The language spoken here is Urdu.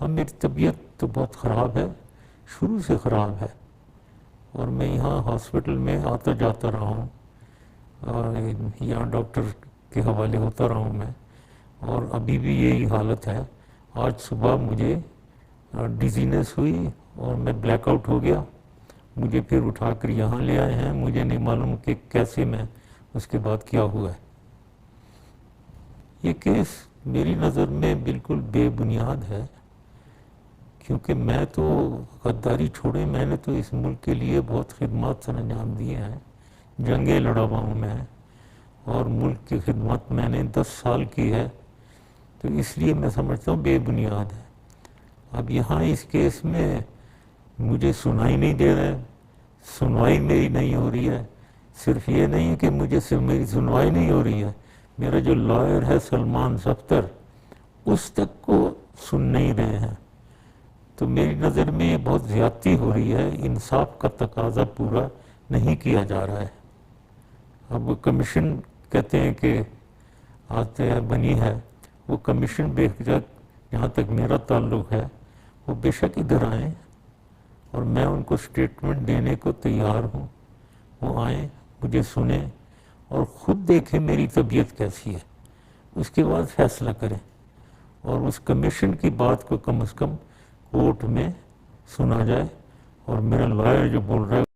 ہاں، میری طبیعت تو بہت خراب ہے، شروع سے خراب ہے، اور میں یہاں ہاسپٹل میں آتا جاتا رہا ہوں، اور یہاں ڈاکٹر کے حوالے ہوتا رہا ہوں میں، اور ابھی بھی یہی حالت ہے۔ آج صبح مجھے ڈیزینس ہوئی اور میں بلیک آؤٹ ہو گیا، مجھے پھر اٹھا کر یہاں لے آئے ہیں، مجھے نہیں معلوم کہ کیسے میں اس کے بعد کیا ہوا ہے۔ یہ کیس میری نظر میں بالکل بے بنیاد ہے، کیونکہ میں تو غداری چھوڑے، میں نے تو اس ملک کے لیے بہت خدمات سر انجام دیے ہیں، جنگیں لڑا ہوا ہوں میں، اور ملک کی خدمت میں نے 10 سال کی ہے، تو اس لیے میں سمجھتا ہوں بے بنیاد ہے۔ اب یہاں اس کیس میں مجھے سنائی نہیں دے رہا ہے، سنوائی میری نہیں ہو رہی ہے۔ صرف یہ نہیں ہے کہ مجھے سے میری سنوائی نہیں ہو رہی ہے، میرا جو لائر ہے سلمان صفدر، اس تک کو سن نہیں رہے ہیں۔ تو میری نظر میں یہ بہت زیادتی ہو رہی ہے، انصاف کا تقاضا پورا نہیں کیا جا رہا ہے۔ اب وہ کمیشن کہتے ہیں کہ آتے ہیں بنی ہے، وہ کمیشن بے شک، جہاں تک میرا تعلق ہے، وہ بے شک ادھر آئیں، اور میں ان کو سٹیٹمنٹ دینے کو تیار ہوں۔ وہ آئیں، مجھے سنیں، اور خود دیکھیں میری طبیعت کیسی ہے، اس کے بعد فیصلہ کریں، اور اس کمیشن کی بات کو کم از کم کورٹ میں سنا جائے، اور میرا لائر جو بول رہا ہے